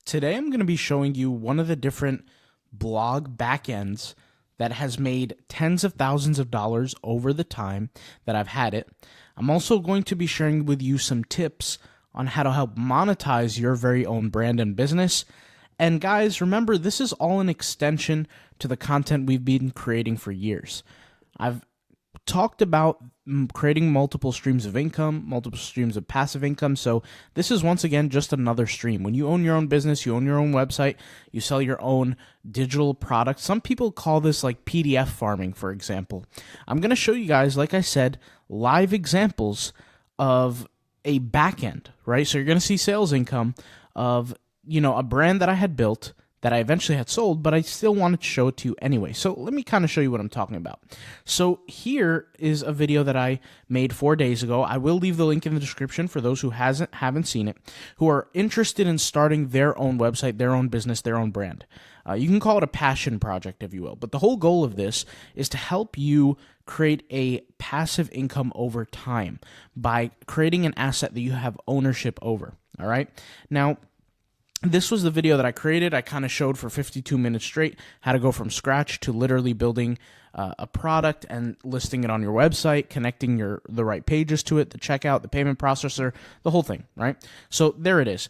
Today I'm going to be showing you one of the different blog backends that has made tens of thousands of dollars over the time that I've had it. I'm also going to be sharing with you some tips on how to help monetize your very own brand and business. And guys, remember, this is all an extension to the content we've been creating for years. I've talked about creating multiple streams of income, multiple streams of passive income. So this is once again just another stream. When you own your own business, you own your own website, you sell your own digital product. Some people call this like PDF farming, for example. I'm going to show you guys, like I said, live examples of a backend, right? So you're going to see sales income of, a brand that I had built that I eventually had sold, but I still wanted to show it to you anyway. So let me kind of show you what I'm talking about. So here is a video that I made 4 days ago. I will leave the link in the description for those who haven't seen it, who are interested in starting their own website, their own business, their own brand. You can call it a passion project, if you will. But the whole goal of this is to help you create a passive income over time by creating an asset that you have ownership over. All right. Now, this was the video that I created. I kind of showed for 52 minutes straight how to go from scratch to literally building a product and listing it on your website, connecting the right pages to it, the checkout, the payment processor, the whole thing, right? So there it is.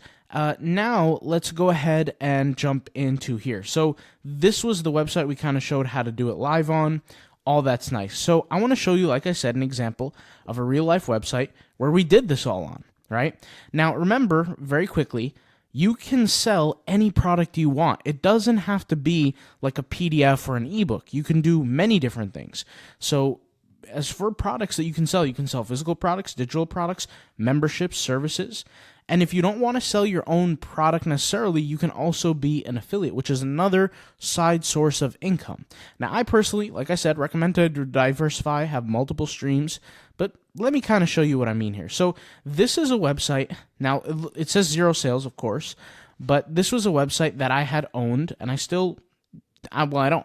Now let's go ahead and jump into here. So this was the website we kind of showed how to do it live on. All that's nice. So I want to show you, like I said, an example of a real life website where we did this all on, right? Now remember, very quickly, you can sell any product you want. It doesn't have to be like a PDF or an ebook. You can do many different things. So as for products that you can sell physical products, digital products, memberships, services. And if you don't want to sell your own product necessarily, you can also be an affiliate, which is another side source of income. Now, I personally, like I said, recommend to diversify, have multiple streams, but let me kind of show you what I mean here. So this is a website. Now, it says zero sales, of course, but this was a website that I had owned, and I don't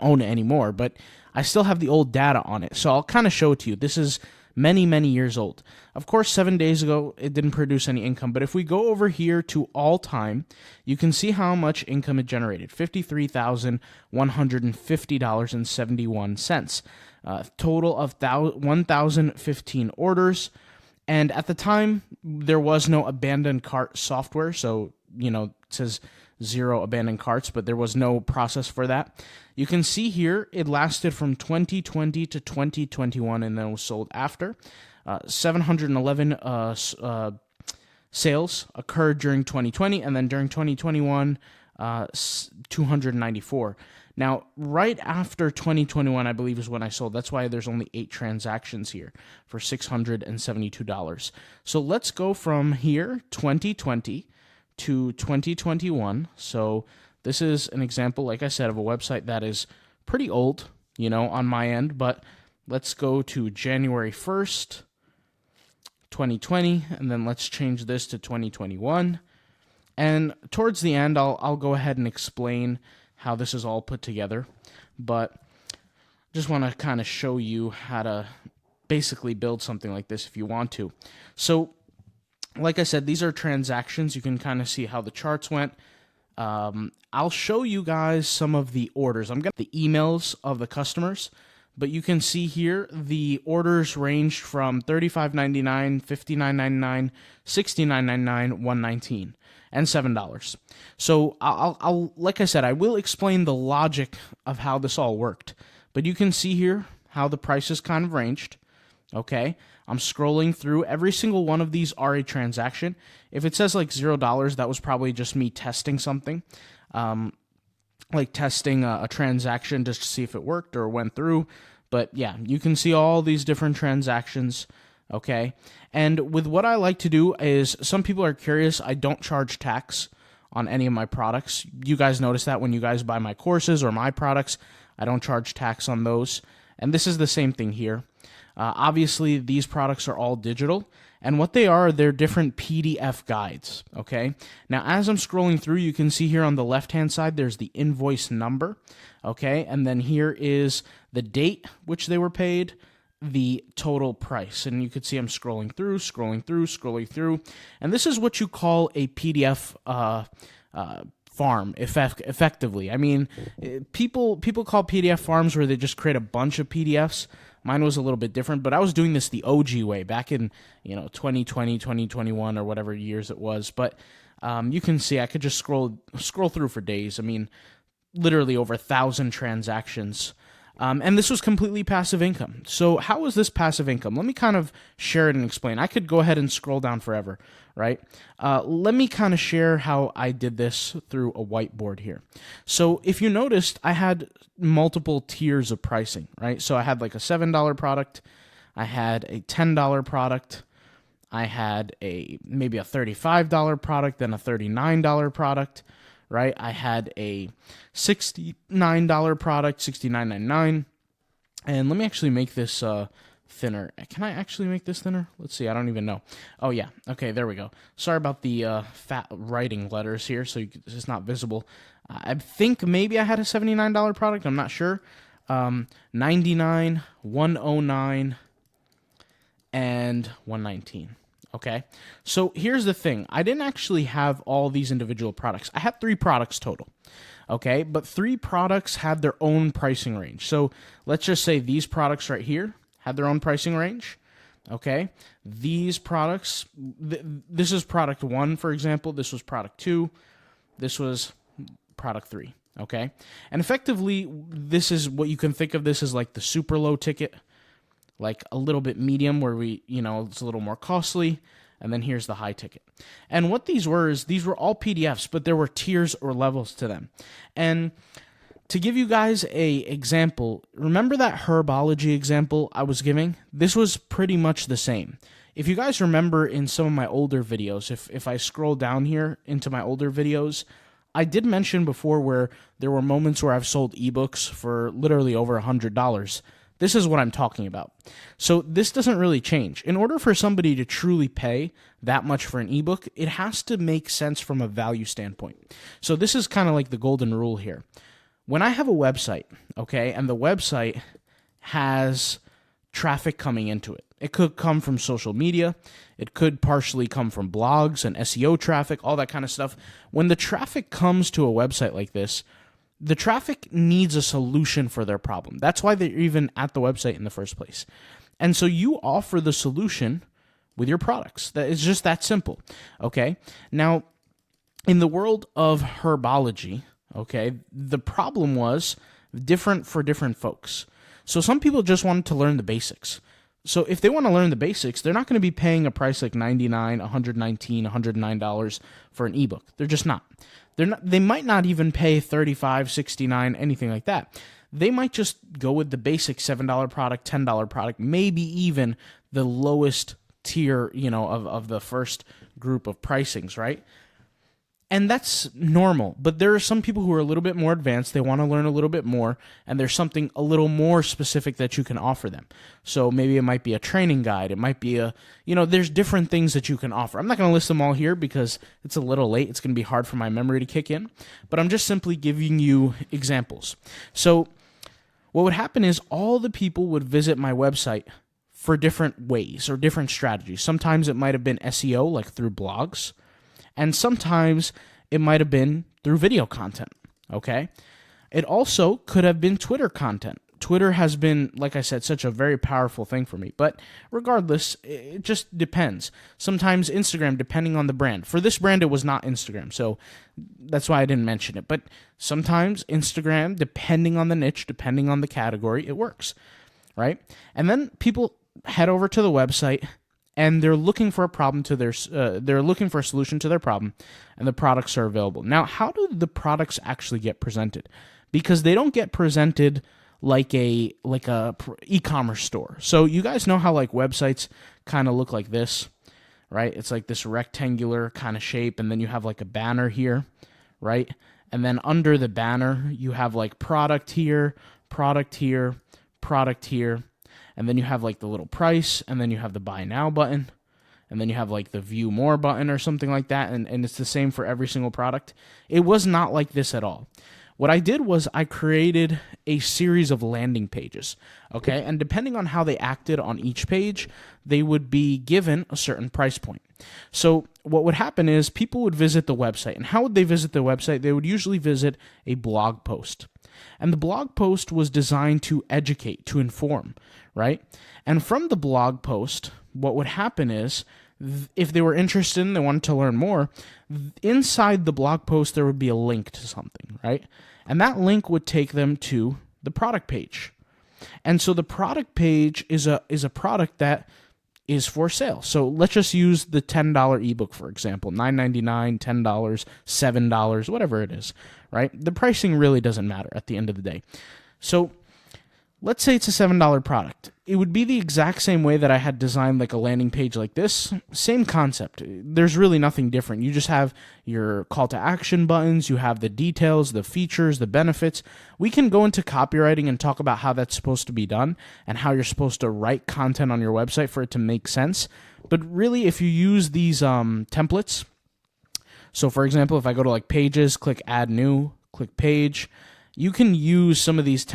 own it anymore, but I still have the old data on it. So I'll kind of show it to you. This is many, many years old. Of course, 7 days ago, it didn't produce any income. But if we go over here to all time, you can see how much income it generated, $53,150.71. Total of 1,015 orders. And at the time, there was no abandoned cart software. So, it says zero abandoned carts, but there was no process for that. You can see here it lasted from 2020 to 2021 and then was sold after. 711 sales occurred during 2020, and then during 2021, 294. Now, right after 2021, I believe, is when I sold. That's why there's only 8 transactions here for $672. So let's go from here, 2020 to 2021. So this is an example, like I said, of a website that is pretty old, on my end, but let's go to January 1st, 2020, and then let's change this to 2021. And towards the end, I'll go ahead and explain how this is all put together, but just want to kind of show you how to basically build something like this if you want to. So like I said, these are transactions. You can kind of see how the charts went. I'll show you guys some of the orders. I'm getting the emails of the customers, but you can see here the orders ranged from $35.99, $59.99, $69.99, $119, and $7. So I'll like I said, I will explain the logic of how this all worked, but you can see here how the prices kind of ranged. Okay, I'm scrolling through. Every single one of these are a transaction. If it says like $0, that was probably just me testing something, like testing a transaction just to see if it worked or went through. But yeah, you can see all these different transactions. Okay, and with what I like to do is, some people are curious, I don't charge tax on any of my products. You guys notice that when you guys buy my courses or my products, I don't charge tax on those. And this is the same thing here. Obviously, these products are all digital, and what they are, they're different PDF guides, okay? Now, as I'm scrolling through, you can see here on the left-hand side, there's the invoice number, okay? And then here is the date which they were paid, the total price. And you can see I'm scrolling through, and this is what you call a PDF farm effectively. I mean, people call PDF farms where they just create a bunch of PDFs. Mine was a little bit different, but I was doing this the OG way back in 2020, 2021, or whatever years it was. But you can see I could just scroll through for days. I mean, literally over 1,000 transactions. And this was completely passive income. So how is this passive income? Let me kind of share it and explain. I could go ahead and scroll down forever, right? Let me kind of share how I did this through a whiteboard here. So if you noticed, I had multiple tiers of pricing, right? So I had like a $7 product. I had a $10 product. I had maybe a $35 product, then a $39 product, right? I had a $69 product, $69.99. And let me actually make this thinner. Can I actually make this thinner? Let's see. I don't even know. Oh, yeah. Okay, there we go. Sorry about the fat writing letters here, so it's just not visible. I think maybe I had a $79 product. I'm not sure. 99, 109, and 119. Okay, so here's the thing. I didn't actually have all these individual products. I had 3 products total, okay? But 3 products had their own pricing range. So let's just say these products right here had their own pricing range, okay? These products, this is product 1, for example. This was product 2. This was product 3, okay? And effectively, this is what you can think of this as like the super low ticket, like a little bit medium where it's a little more costly, and then here's the high ticket. And what these were is these were all PDFs, but there were tiers or levels to them. And to give you guys a example, remember that herbology example I was giving? This was pretty much the same. If you guys remember in some of my older videos, if I scroll down here into my older videos, I did mention before where there were moments where I've sold eBooks for literally over $100. This is what I'm talking about. So this doesn't really change. In order for somebody to truly pay that much for an ebook, it has to make sense from a value standpoint. So this is kind of like the golden rule here. When I have a website, okay, and the website has traffic coming into it, it could come from social media, it could partially come from blogs and SEO traffic, all that kind of stuff. When the traffic comes to a website like this, the traffic needs a solution for their problem. That's why they're even at the website in the first place. And so you offer the solution with your products. That is just that simple, okay? Now, in the world of herbology, okay, the problem was different for different folks. So some people just wanted to learn the basics. So if they want to learn the basics, they're not going to be paying a price like $99, $119, $109 for an ebook. They're just not. They might not even pay $35, $69, anything like that. They might just go with the basic $7 product, $10 product, maybe even the lowest tier, of the first group of pricings, right? And that's normal, but there are some people who are a little bit more advanced. They want to learn a little bit more, and there's something a little more specific that you can offer them. So maybe it might be a training guide. It might be there's different things that you can offer. I'm not going to list them all here because it's a little late. It's going to be hard for my memory to kick in, but I'm just simply giving you examples. So what would happen is all the people would visit my website for different ways or different strategies. Sometimes it might have been SEO, like through blogs. And sometimes it might have been through video content, okay? It also could have been Twitter content. Twitter has been, like I said, such a very powerful thing for me. But regardless, it just depends. Sometimes Instagram, depending on the brand. For this brand, it was not Instagram, so that's why I didn't mention it. But sometimes Instagram, depending on the niche, depending on the category, it works, right? And then people head over to the website, and they're looking for a problem they're looking for a solution to their problem, and the products are available. Now, how do the products actually get presented? Because they don't get presented like a e-commerce store. So you guys know how like websites kind of look like this, right? It's like this rectangular kind of shape, and then you have like a banner here, right? And then under the banner, you have like product here, product here, product here. And then you have like the little price, and then you have the buy now button, and then you have like the view more button or something like that, and it's the same for every single product. It was not like this at all. What I did was I created a series of landing pages, okay? And depending on how they acted on each page, they would be given a certain price point. So what would happen is people would visit the website. And how would they visit the website? They would usually visit a blog post. And the blog post was designed to educate, to inform, right? And from the blog post, what would happen is, if they were interested and they wanted to learn more, inside the blog post there would be a link to something, right? And that link would take them to the product page. And so the product page is a product that is for sale. So let's just use the $10 ebook, for example, $9.99, $10, $7, whatever it is, right? The pricing really doesn't matter at the end of the day. So let's say it's a $7 product. It would be the exact same way that I had designed like a landing page like this. Same concept. There's really nothing different. You just have your call to action buttons. You have the details, the features, the benefits. We can go into copywriting and talk about how that's supposed to be done and how you're supposed to write content on your website for it to make sense. But really, if you use these templates, so for example, if I go to like pages, click add new, click page, you can use some of these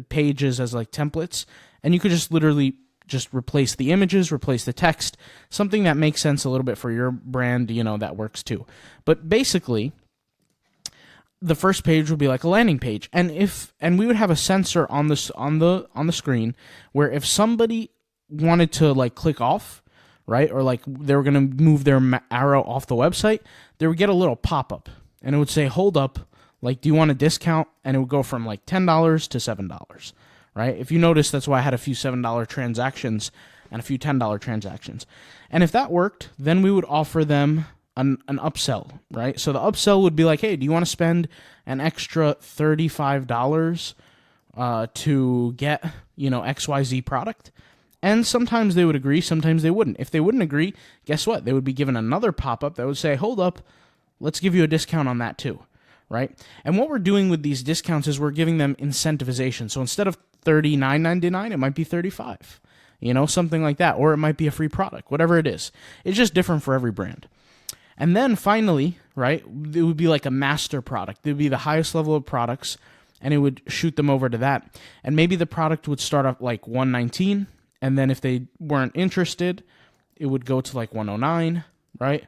pages as like templates, and you could just literally just replace the images, replace the text, something that makes sense a little bit for your brand, that works too. But basically, the first page would be like a landing page, and we would have a sensor on the screen where if somebody wanted to like click off, right, or like they were going to move their arrow off the website, they would get a little pop-up, and it would say, hold up, like, do you want a discount? And it would go from like $10 to $7, right? If you notice, that's why I had a few $7 transactions and a few $10 transactions. And if that worked, then we would offer them an upsell, right? So the upsell would be like, hey, do you want to spend an extra $35 to get, XYZ product? And sometimes they would agree, sometimes they wouldn't. If they wouldn't agree, guess what? They would be given another pop-up that would say, hold up, let's give you a discount on that too. Right? And what we're doing with these discounts is we're giving them incentivization. So instead of $39.99, it might be $35, something like that. Or it might be a free product, whatever it is. It's just different for every brand. And then finally, right, it would be like a master product. It would be the highest level of products, and it would shoot them over to that. And maybe the product would start off like $119, and then if they weren't interested, it would go to like $109, right?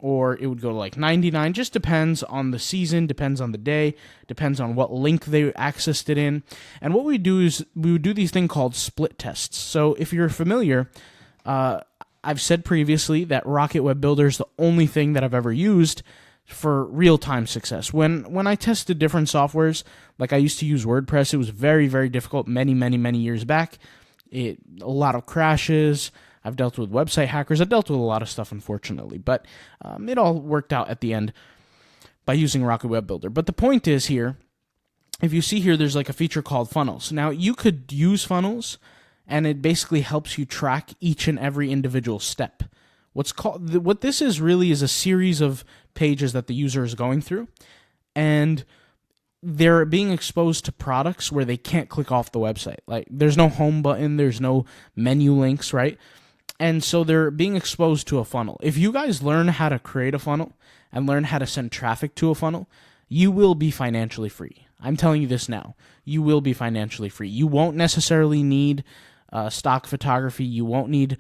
Or it would go to like $99, just depends on the season, depends on the day, depends on what link they accessed it in. And what we do is we would do these things called split tests. So if you're familiar, I've said previously that Rocket Web Builder is the only thing that I've ever used for real-time success. When I tested different softwares, like I used to use WordPress, it was very, very difficult many years back. A lot of crashes. I've dealt with website hackers. I've dealt with a lot of stuff, unfortunately, but it all worked out at the end by using Rocket Web Builder. But the point is here, if you see here, there's like a feature called funnels. Now, you could use funnels, and it basically helps you track each and every individual step. What this is really is a series of pages that the user is going through, and they're being exposed to products where they can't click off the website. Like, there's no home button, there's no menu links, right? And so they're being exposed to a funnel. If you guys learn how to create a funnel and learn how to send traffic to a funnel, you will be financially free. I'm telling you this now. You will be financially free. You won't necessarily need stock photography. You won't need,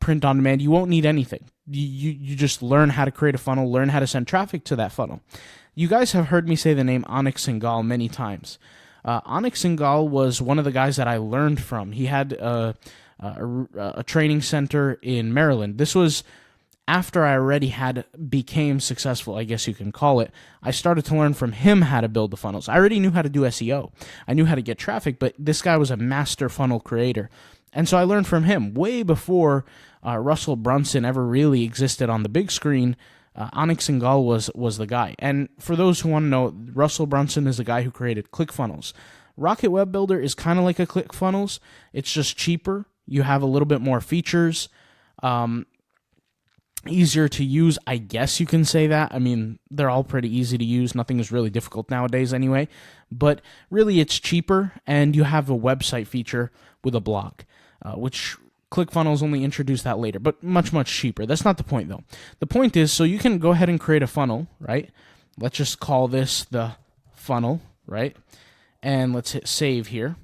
print on demand. You won't need anything. You just learn how to create a funnel, learn how to send traffic to that funnel. You guys have heard me say the name Onyx Singal many times. Onyx Singal was one of the guys that I learned from. He had a training center in Maryland. This was after I already became successful, I guess you can call it. I started to learn from him how to build the funnels. I already knew how to do SEO. I knew how to get traffic, but this guy was a master funnel creator. And so I learned from him way before Russell Brunson ever really existed on the big screen. Onyx Singal was the guy. And for those who want to know, Russell Brunson is the guy who created ClickFunnels. Rocket Web Builder is kind of like a ClickFunnels. It's just cheaper. You have a little bit more features. Easier to use, I guess you can say that. I mean, they're all pretty easy to use. Nothing is really difficult nowadays anyway. But really, it's cheaper, and you have a website feature with a blog, which ClickFunnels only introduced that later, but much cheaper. That's not the point, though. The point is, so you can go ahead and create a funnel, right? Let's just call this the funnel, right? And let's hit save here.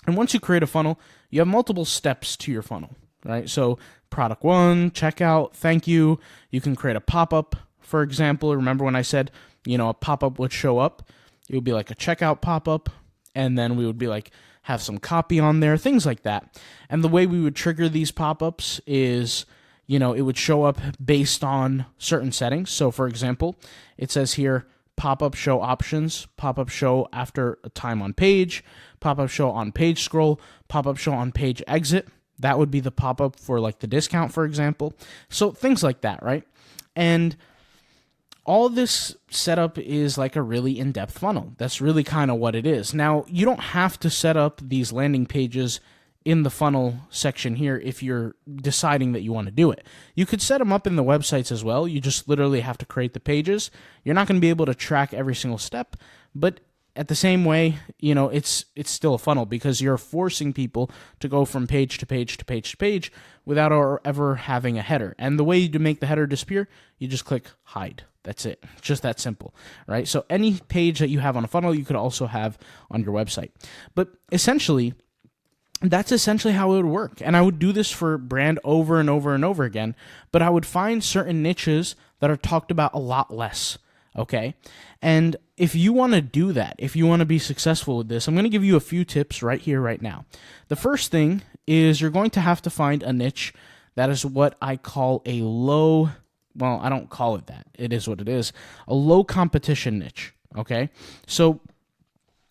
And once you create a funnel, you have multiple steps to your funnel, right? So product one, checkout, thank you. You can create a pop-up, for example. Remember when I said, a pop-up would show up? It would be like a checkout pop-up, and then we would be like, have some copy on there, things like that. And the way we would trigger these pop-ups is, it would show up based on certain settings. So for example, it says here, pop-up show options, pop-up show after a time on page, pop-up show on page scroll, pop-up show on page exit. That would be the pop-up for like the discount, for example. So things like that, right? And all this setup is like a really in-depth funnel. That's really kind of what it is. Now, you don't have to set up these landing pages in the funnel section here if you're deciding that you want to do it. You could set them up in the websites as well. You just literally have to create the pages. You're not going to be able to track every single step, but at the same way, it's still a funnel because you're forcing people to go from page to page to page to page without ever having a header. And the way to make the header disappear, you just click hide. That's it. Just that simple, right? So any page that you have on a funnel, you could also have on your website. But essentially, that's essentially how it would work. And I would do this for brand over and over and over again, but I would find certain niches that are talked about a lot less, okay? And if you want to do that, if you want to be successful with this, I'm going to give you a few tips right here, right now. The first thing is you're going to have to find a niche that is what I call a low, well, I don't call it that. It is what it is. A low competition niche, okay? So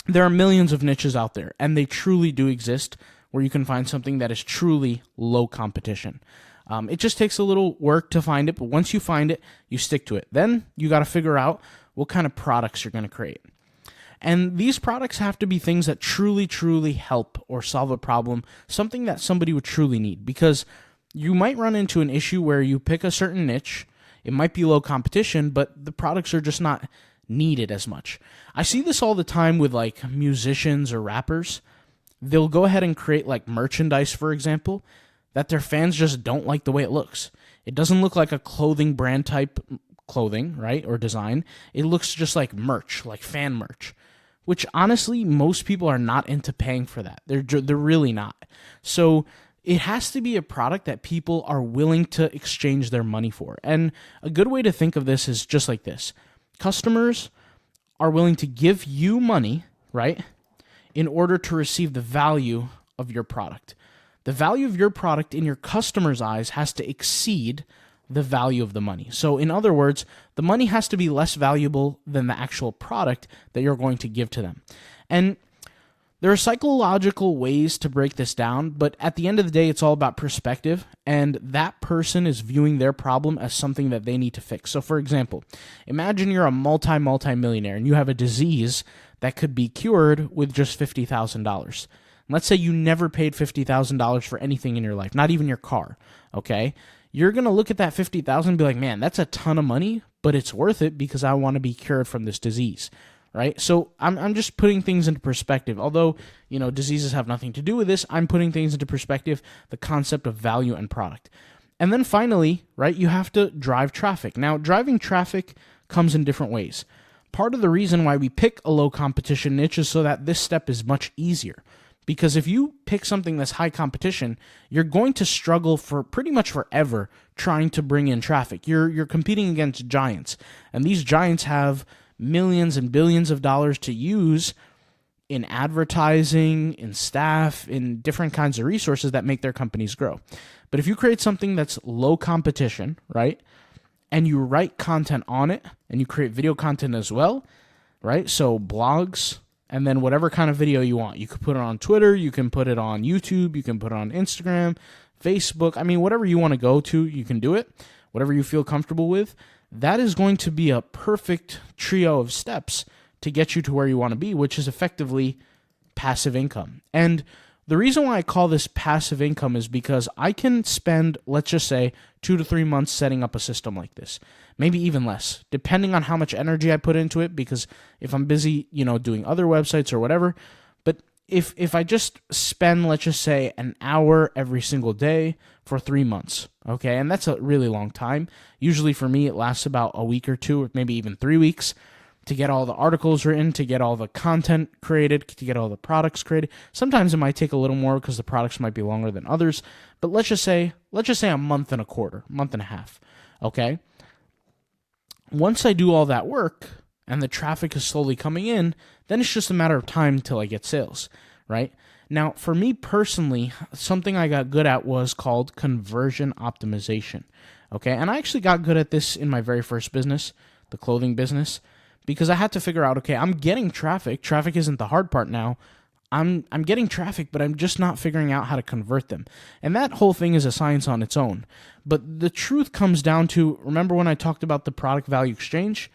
there are millions of niches out there, and they truly do exist where you can find something that is truly low competition. It just takes a little work to find it, but once you find it, you stick to it. Then you got to figure out what kind of products you're going to create. And these products have to be things that truly, truly help or solve a problem, something that somebody would truly need. Because you might run into an issue where you pick a certain niche, it might be low competition, but the products are just not needed as much. I see this all the time with like musicians or rappers. They'll go ahead and create like merchandise, for example, that their fans just don't like the way it looks. It doesn't look like a clothing brand type clothing, right, or design. It looks just like merch, like fan merch, which honestly, most people are not into paying for that. They're really not. So it has to be a product that people are willing to exchange their money for. And a good way to think of this is just like this. Customers are willing to give you money, right, in order to receive the value of your product. The value of your product in your customer's eyes has to exceed the value of the money. So in other words, the money has to be less valuable than the actual product that you're going to give to them. And there are psychological ways to break this down, but at the end of the day, it's all about perspective, and that person is viewing their problem as something that they need to fix. So for example, imagine you're a multi-millionaire and you have a disease that could be cured with just $50,000. Let's say you never paid $50,000 for anything in your life, not even your car, okay? You're going to look at that $50,000 and be like, man, that's a ton of money, but it's worth it because I want to be cured from this disease, right? So I'm just putting things into perspective. Although, diseases have nothing to do with this, I'm putting things into perspective, the concept of value and product. And then finally, right, you have to drive traffic. Now, driving traffic comes in different ways. Part of the reason why we pick a low competition niche is so that this step is much easier. Because if you pick something that's high competition, you're going to struggle for pretty much forever trying to bring in traffic. You're competing against giants, and these giants have millions and billions of dollars to use in advertising, in staff, in different kinds of resources that make their companies grow. But if you create something that's low competition, right, and you write content on it, and you create video content as well, right, so blogs, and then whatever kind of video you want. You could put it on Twitter, you can put it on YouTube, you can put it on Instagram, Facebook. I mean, whatever you want to go to, you can do it. Whatever you feel comfortable with. That is going to be a perfect trio of steps to get you to where you want to be, which is effectively passive income. And the reason why I call this passive income is because I can spend, let's just say, 2 to 3 months setting up a system like this. Maybe even less, depending on how much energy I put into it, because if I'm busy, doing other websites or whatever. But if I just spend, let's just say, an hour every single day for 3 months, okay, and that's a really long time. Usually for me, it lasts about a week or two, or maybe even 3 weeks. to get all the articles written, to get all the content created, to get all the products created. Sometimes it might take a little more because the products might be longer than others, but let's just say a month and a quarter, month and a half, okay? Once I do all that work and the traffic is slowly coming in, then it's just a matter of time until I get sales, right? Now, for me personally, something I got good at was called conversion optimization, okay? And I actually got good at this in my very first business, the clothing business, because I had to figure out, okay, I'm getting traffic. Traffic isn't the hard part now. I'm getting traffic, but I'm just not figuring out how to convert them. And that whole thing is a science on its own. But the truth comes down to, remember when I talked about the product value exchange?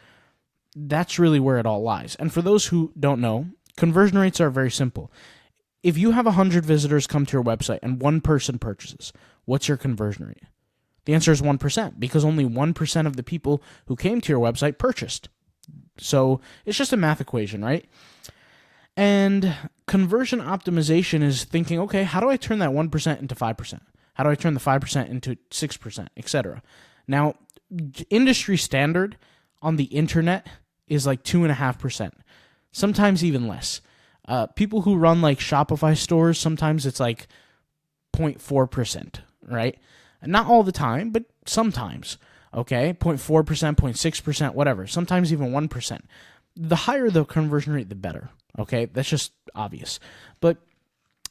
That's really where it all lies. And for those who don't know, conversion rates are very simple. If you have 100 visitors come to your website and one person purchases, what's your conversion rate? The answer is 1%, because only 1% of the people who came to your website purchased. So it's just a math equation, right? And conversion optimization is thinking, okay, how do I turn that 1% into 5%? How do I turn the 5% into 6%, etc.? Now, industry standard on the internet is like 2.5%, sometimes even less. People who run like Shopify stores, sometimes it's like 0.4%, right? Not all the time, but sometimes, okay? 0.4%, 0.6%, whatever. Sometimes even 1%. The higher the conversion rate, the better, okay? That's just obvious. But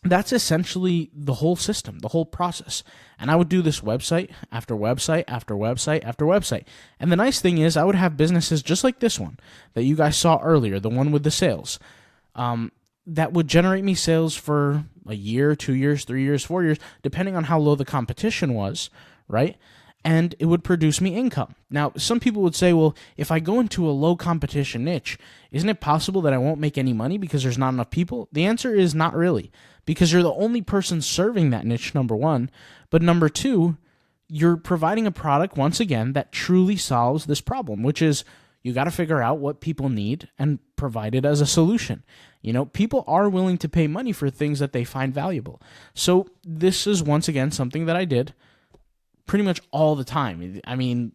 that's essentially the whole system, the whole process. And I would do this website after website after website after website. And the nice thing is I would have businesses just like this one that you guys saw earlier, the one with the sales, that would generate me sales for a year, 2 years, 3 years, 4 years, depending on how low the competition was, right? And it would produce me income. Now, some people would say, well, if I go into a low competition niche, isn't it possible that I won't make any money because there's not enough people? The answer is not really, because you're the only person serving that niche, number one. But number two, you're providing a product, once again, that truly solves this problem, which is you got to figure out what people need and provide it as a solution. You know, people are willing to pay money for things that they find valuable. So this is, once again, something that I did pretty much all the time. I mean,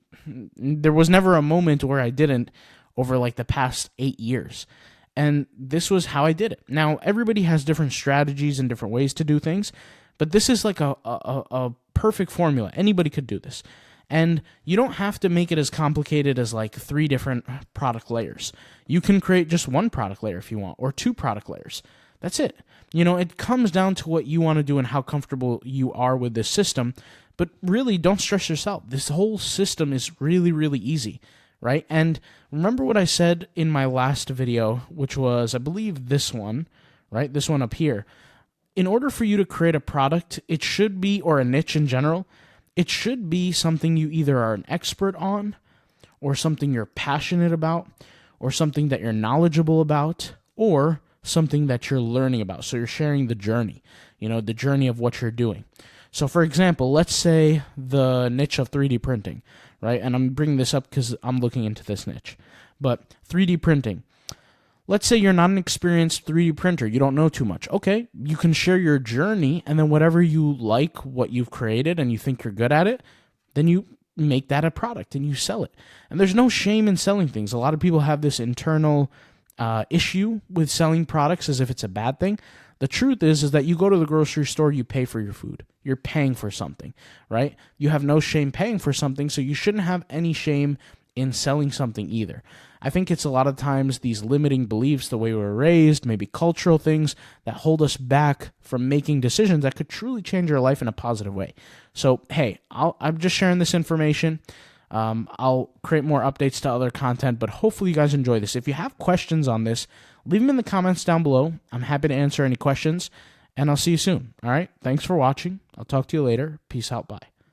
there was never a moment where I didn't over like the past 8 years. And this was how I did it. Now, everybody has different strategies and different ways to do things, but this is like a perfect formula. Anybody could do this. And you don't have to make it as complicated as like 3 different product layers. You can create just 1 product layer if you want, or 2 product layers. That's it. You know, it comes down to what you want to do and how comfortable you are with this system. But really, don't stress yourself. This whole system is really, really easy, right? And remember what I said in my last video, which was, I believe, this one, right? This one up here. In order for you to create a product, it should be, or a niche in general, it should be something you either are an expert on, or something you're passionate about, or something that you're knowledgeable about, or something that you're learning about. So you're sharing the journey, you know, the journey of what you're doing. So for example, let's say the niche of 3D printing, right? And I'm bringing this up because I'm looking into this niche. But 3D printing. Let's say you're not an experienced 3D printer. You don't know too much. Okay, you can share your journey, and then whatever you like, what you've created, and you think you're good at it, then you make that a product and you sell it. And there's no shame in selling things. A lot of people have this internal issue with selling products as if it's a bad thing. The truth is that you go to the grocery store, you pay for your food. You're paying for something, right? You have no shame paying for something, so you shouldn't have any shame in selling something either. I think it's a lot of times these limiting beliefs, the way we were raised, maybe cultural things that hold us back from making decisions that could truly change our life in a positive way. So, hey, I'm just sharing this information. I'll create more updates to other content, but hopefully you guys enjoy this. If you have questions on this, leave them in the comments down below. I'm happy to answer any questions, and I'll see you soon. All right? Thanks for watching. I'll talk to you later. Peace out. Bye.